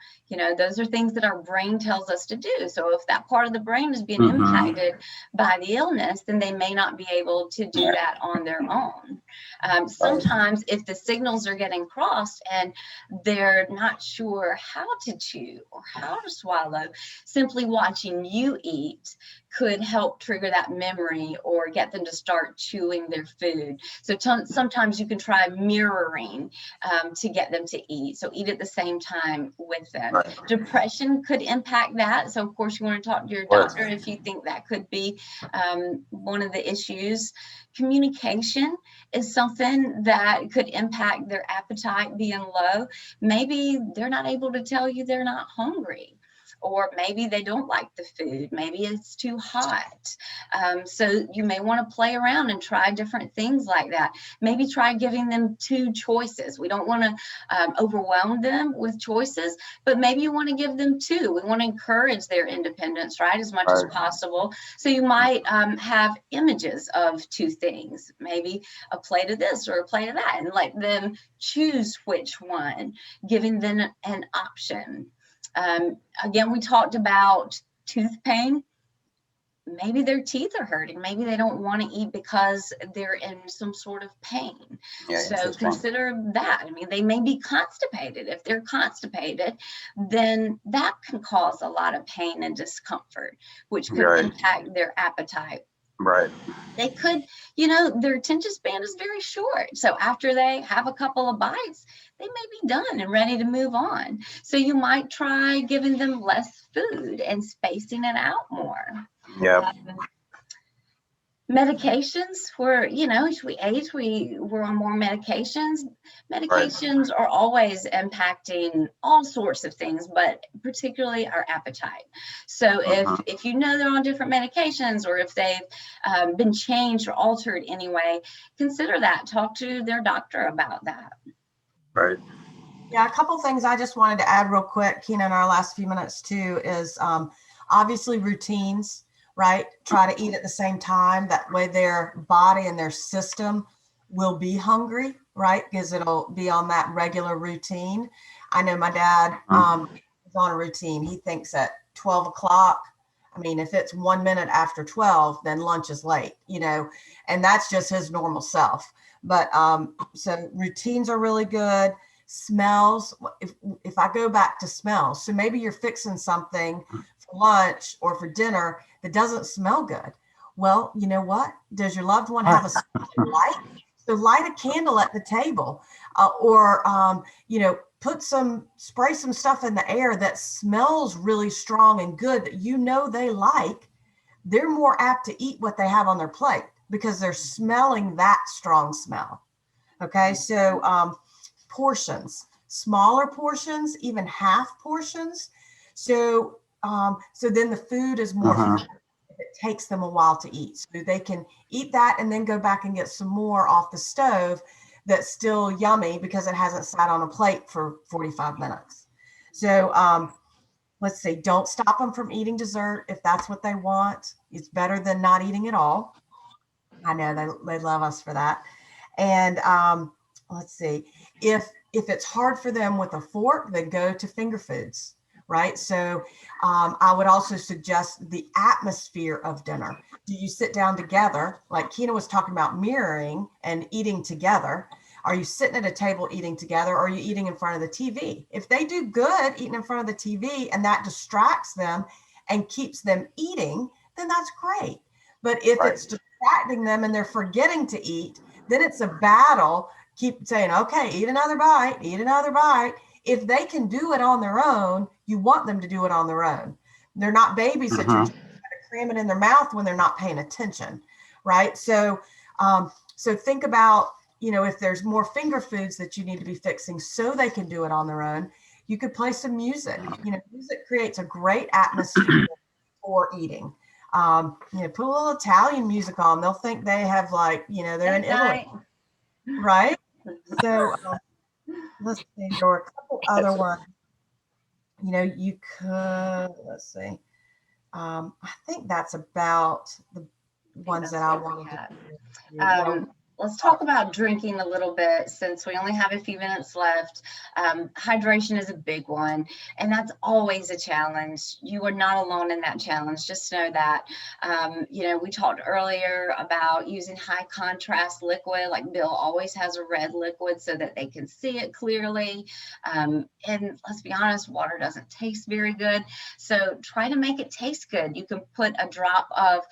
Those are things that our brain tells us to do. So if that part of the brain is being impacted by the illness, then they may not be able to do that on their own. Sometimes if the signals are getting crossed and they're not sure how to chew or how to swallow, simply watching you eat could help trigger that memory or get them to start chewing their food. So sometimes you can try mirroring to get them to eat. So eat at the same time with them. Depression could impact that. So of course you want to talk to your doctor if you think that could be one of the issues. Communication is something that could impact their appetite being low. Maybe they're not able to tell you they're not hungry. Or maybe they don't like the food. Maybe it's too hot. So you may want to play around and try different things like that. Maybe try giving them two choices. We don't want to overwhelm them with choices, but maybe you want to give them two. We want to encourage their independence, right, as much as possible. So you might have images of two things, maybe a plate of this or a plate of that, and let them choose which one, giving them an option. Again, we talked about tooth pain. maybe their teeth are hurting. Maybe they don't want to eat because they're in some sort of pain. Yeah, So interesting. consider that. I mean, they may be constipated. If they're constipated, then that can cause a lot of pain and discomfort, which could Right. impact their appetite. Right. They could, their attention span is very short. So after they have a couple of bites, they may be done and ready to move on. So you might try giving them less food and spacing it out more. Yeah. Medications as we age, we're on more medications. Medications are always impacting all sorts of things, but particularly our appetite. So if they're on different medications, or if they've been changed or altered anyway, consider that. Talk to their doctor about that. Right. Yeah, a couple things I just wanted to add real quick, Kena, in our last few minutes too, is obviously routines. Right? Try to eat at the same time. That way their body and their system will be hungry, right? Because it'll be on that regular routine. I know my dad is on a routine. He thinks at 12 o'clock, I mean, if it's 1 minute after 12, then lunch is late, and that's just his normal self. But so routines are really good. Smells, if I go back to smells, so maybe you're fixing something for lunch or for dinner that doesn't smell good. Well, you know what? Does your loved one have a light? So light a candle at the table, or spray some stuff in the air that smells really strong and good that they like. They're more apt to eat what they have on their plate because they're smelling that strong smell. Okay, so portions, smaller portions, even half portions. So then the food is more, it takes them a while to eat. So they can eat that and then go back and get some more off the stove that's still yummy because it hasn't sat on a plate for 45 minutes. So let's see, don't stop them from eating dessert if that's what they want. It's better than not eating at all. I know they love us for that. And let's see, if it's hard for them with a fork, then go to finger foods, right? So I would also suggest the atmosphere of dinner. Do you sit down together? Like Kena was talking about mirroring and eating together. Are you sitting at a table eating together, or are you eating in front of the TV? If they do good eating in front of the TV and that distracts them and keeps them eating, then that's great. But if it's distracting them and they're forgetting to eat, then it's a battle. Keep saying, okay, eat another bite, eat another bite. If they can do it on their own, you want them to do it on their own. They're not babies that you're trying to cram it in their mouth when they're not paying attention, right? So, so think about, if there's more finger foods that you need to be fixing so they can do it on their own, you could play some music. Music creates a great atmosphere for eating. Put a little Italian music on. They'll think they have they're in Italy, right? So let's see, there were a couple other ones. You could, let's see. I think that's about the ones that I wanted to do. Let's talk about drinking a little bit since we only have a few minutes left. Hydration is a big one, and that's always a challenge. You are not alone in that challenge. Just know that. We talked earlier about using high contrast liquid, like Bill always has a red liquid so that they can see it clearly. And let's be honest, water doesn't taste very good. So try to make it taste good. You can put a drop of,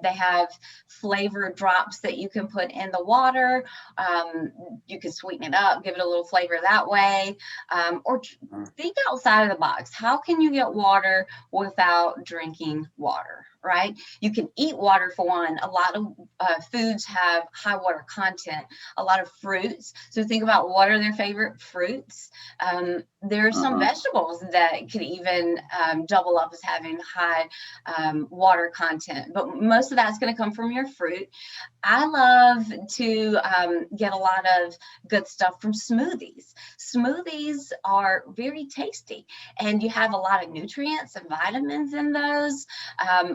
they have flavored drops that you can put in the water. You can sweeten it up, give it a little flavor that way, or think outside of the box. How can you get water without drinking water, right? You can eat water for one. A lot of foods have high water content, a lot of fruits. So think about what are their favorite fruits. There are some vegetables that could even double up as having high water content, but most of that's going to come from your fruit. I love to get a lot of good stuff from smoothies. Smoothies are very tasty, and you have a lot of nutrients and vitamins in those.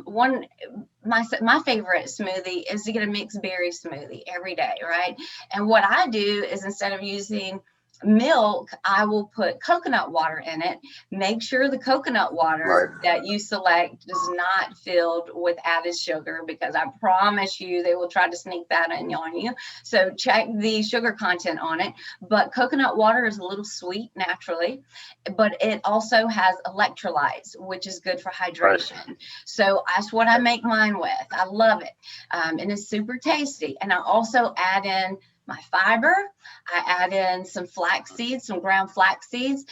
My favorite smoothie is to get a mixed berry smoothie every day, right? And what I do is instead of using milk, I will put coconut water in it. Make sure the coconut water that you select is not filled with added sugar, because I promise you they will try to sneak that in on you. So check the sugar content on it. But coconut water is a little sweet naturally, but it also has electrolytes, which is good for hydration. So that's what I make mine with. I love it. And it's super tasty. And I also add in my fiber. I add in some flax seeds, some ground flax seeds.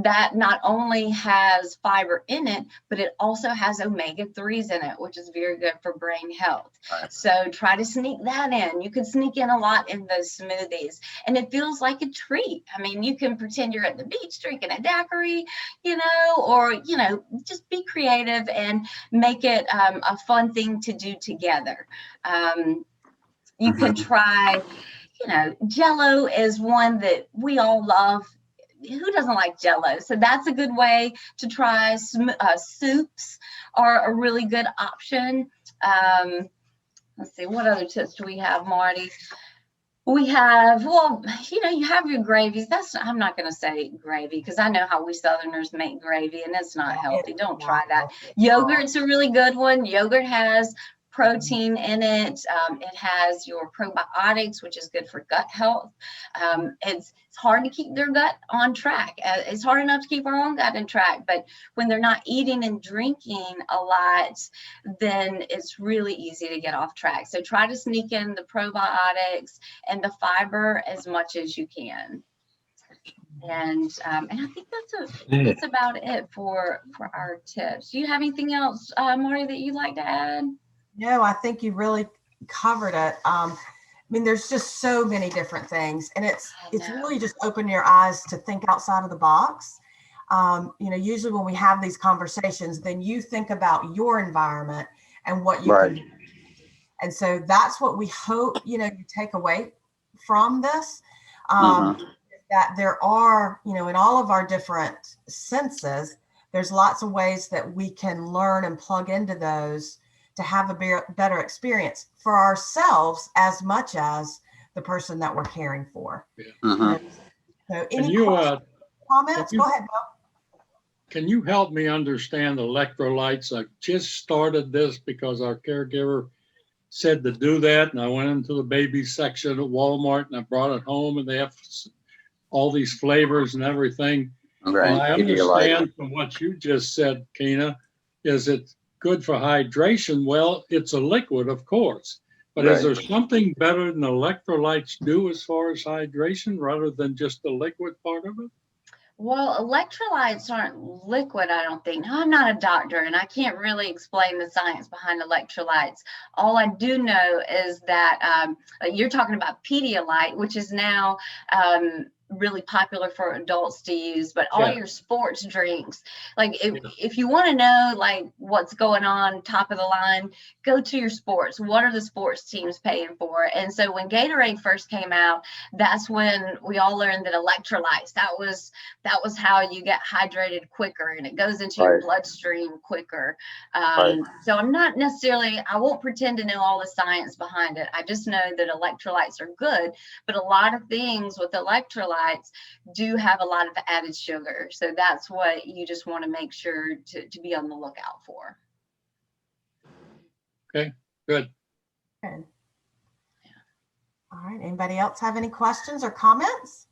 That not only has fiber in it, but it also has omega-3s in it, which is very good for brain health. So try to sneak that in. You can sneak in a lot in those smoothies, and it feels like a treat. I mean, you can pretend you're at the beach drinking a daiquiri, or, just be creative and make it a fun thing to do together. You can try, Jell-O is one that we all love. Who doesn't like Jell-O? So that's a good way to try. Soups are a really good option. Let's see, what other tips do we have, Marty? We have, you have your gravies. I'm not going to say gravy, because I know how we Southerners make gravy, and it's not healthy. Don't try that. Yogurt's a really good one. Yogurt has protein in it. It has your probiotics, which is good for gut health. It's hard to keep their gut on track. It's hard enough to keep our own gut on track, but when they're not eating and drinking a lot, then it's really easy to get off track. So try to sneak in the probiotics and the fiber as much as you can. And I think that's about it for our tips. Do you have anything else, Marty, that you'd like to add? No, I think you really covered it. I mean, there's just so many different things, and it's really just open your eyes to think outside of the box. Usually when we have these conversations, then you think about your environment and what you can do. And so that's what we hope, you take away from this, that there are, in all of our different senses, there's lots of ways that we can learn and plug into those to have a better experience for ourselves as much as the person that we're caring for. So any comments? Go ahead, Bill. Can you help me understand electrolytes? I just started this because our caregiver said to do that, and I went into the baby section at Walmart and I brought it home, and they have all these flavors and everything. Well, I understand from what you just said, Kena, is it good for hydration? Well, it's a liquid, of course, but is there something better than electrolytes do as far as hydration rather than just the liquid part of it? Well, electrolytes aren't liquid, I don't think. No, I'm not a doctor, and I can't really explain the science behind electrolytes. All I do know is that you're talking about Pedialyte, which is now really popular for adults to use, but all your sports drinks, like if you want to know like what's going on top of the line, go to your sports. What are the sports teams paying for? And so when Gatorade first came out, that's when we all learned that electrolytes, that was how you get hydrated quicker, and it goes into your bloodstream quicker. So I'm not necessarily, I won't pretend to know all the science behind it. I just know that electrolytes are good, but a lot of things with electrolytes do have a lot of added sugar. So that's what you just want to make sure to be on the lookout for. Okay, good. All right. Anybody else have any questions or comments?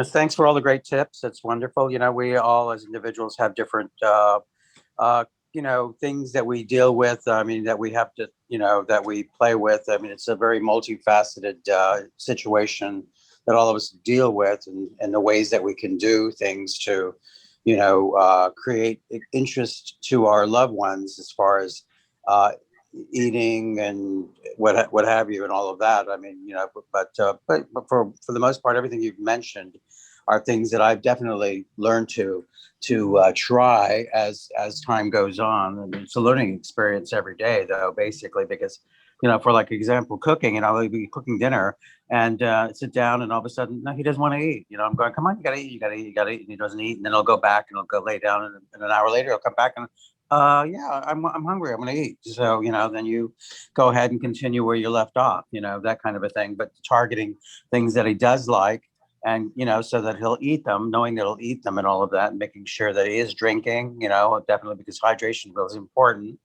Thanks for all the great tips. That's wonderful. We all as individuals have different, things that we deal with. I mean, that we have to, that we play with. I mean, it's a very multifaceted situation that all of us deal with, and the ways that we can do things to, create interest to our loved ones as far as eating and what have you, and all of that. I mean, but for the most part, everything you've mentioned are things that I've definitely learned to try as time goes on. And it's a learning experience every day, though, basically, because for like example, cooking, and I'll be cooking dinner and sit down, and all of a sudden, no, he doesn't want to eat. I'm going, come on, you gotta eat, and he doesn't eat, and then I'll go back and I'll go lay down, and an hour later I'll come back and I'm hungry, I'm gonna eat. So then you go ahead and continue where you left off, that kind of a thing. But targeting things that he does like, and, so that he'll eat them, knowing that he'll eat them and all of that, and making sure that he is drinking, definitely, because hydration is really important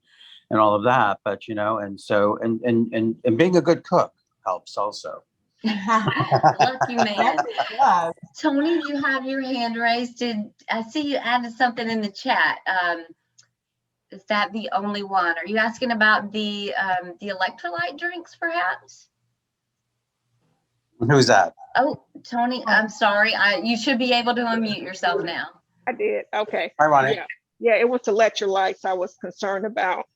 and all of that. But, and so, and being a good cook helps also. Lucky man. Yeah. Tony, you have your hand raised. I see you added something in the chat? Is that the only one? Are you asking about the electrolyte drinks, perhaps? Who's that? Oh, Tony, I'm sorry. You should be able to unmute yourself now. I did. Okay. Hi, Ronnie. Yeah, it was electrolytes I was concerned about.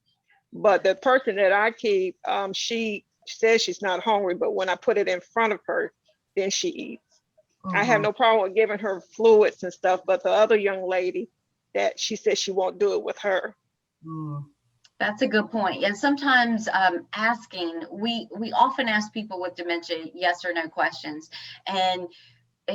But the person that I keep, she says she's not hungry, but when I put it in front of her, then she eats. I have no problem with giving her fluids and stuff, but the other young lady, that she says she won't do it with her. That's a good point. And sometimes asking, we often ask people with dementia yes or no questions, and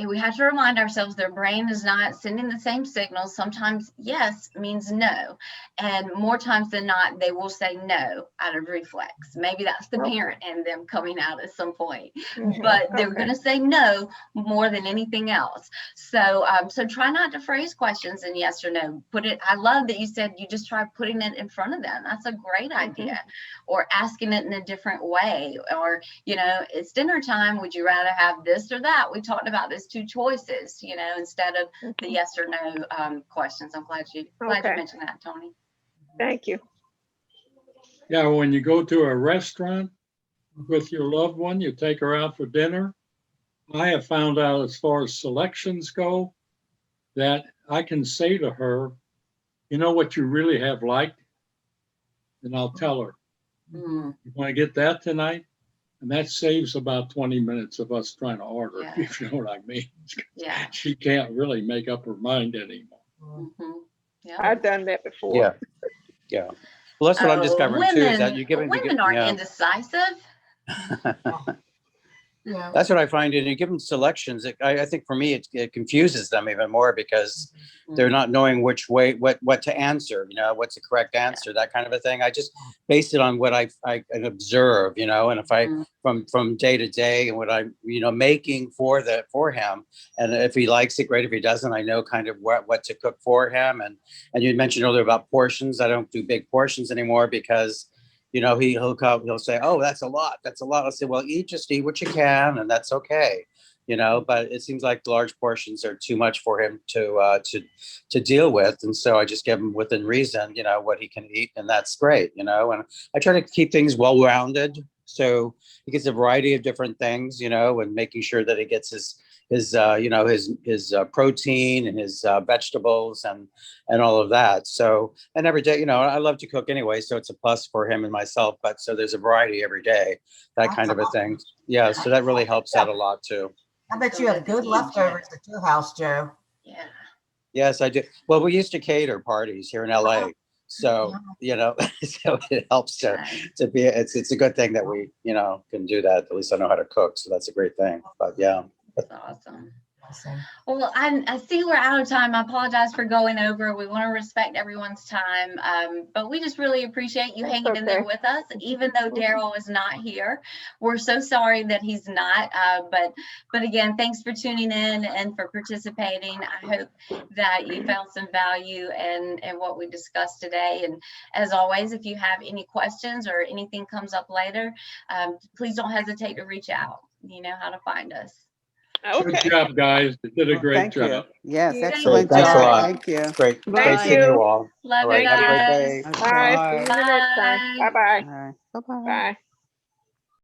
we have to remind ourselves their brain is not sending the same signals. Sometimes yes means no, and more times than not they will say no out of reflex. Maybe that's the parent in them coming out at some point, but they're going to say no more than anything else. So so try not to phrase questions in yes or no. I love that you said you just try putting it in front of them. That's a great idea. Or asking it in a different way, or it's dinner time, would you rather have this or that? We talked about this 2 choices, instead of the yes or no questions. I'm glad you mentioned that, Tony. Thank you. Yeah, when you go to a restaurant with your loved one, you take her out for dinner. I have found out, as far as selections go, that I can say to her, you know what you really have liked? And I'll tell her, you want to get that tonight? And that saves about 20 minutes of us trying to order, if you know what I mean. Yeah. She can't really make up her mind anymore. Yeah. I've done that before. Yeah. Well, that's what I'm discovering too, is that women are indecisive. Yeah. That's what I find. And you give them selections. I think for me, it confuses them even more, because they're not knowing which way, what to answer, what's the correct answer, that kind of a thing. I just base it on what I observe, and if I, from day to day, and what I'm, making for him. And if he likes it, great. If he doesn't, I know kind of what to cook for him. And you mentioned earlier about portions. I don't do big portions anymore, because he'll say, oh, that's a lot. I'll say, well, just eat what you can, and that's okay. But it seems like large portions are too much for him to deal with. And so I just give him within reason, what he can eat, and that's great, and I try to keep things well-rounded. So he gets a variety of different things, and making sure that he gets his protein and his vegetables and all of that. So, and every day, I love to cook anyway, so it's a plus for him and myself. But so there's a variety every day, that kind of a thing. Yeah. So that really helps out a lot too. I bet you have good leftovers at your house, Joe. Yeah. Yes, I do. Well, we used to cater parties here in LA. So, so it helps to be, it's a good thing that we, can do that. At least I know how to cook. So that's a great thing. But yeah. That's awesome. Well, I see we're out of time. I apologize for going over. We want to respect everyone's time, but we just really appreciate you hanging in there with us, even though Daryl is not here. We're so sorry that he's not, but again, thanks for tuning in and for participating. I hope that you found some value in what we discussed today. And as always, if you have any questions or anything comes up later, please don't hesitate to reach out. You know how to find us. Okay. Good job, guys. You did a great job. Yes, Thank excellent you. Thanks a job. lot. Thank you. Great. Thank Great seeing you. you all. Love All right. you Have a great guys. day. Okay. Bye. See you next time. Bye. Bye-bye. All right. Bye-bye. Bye.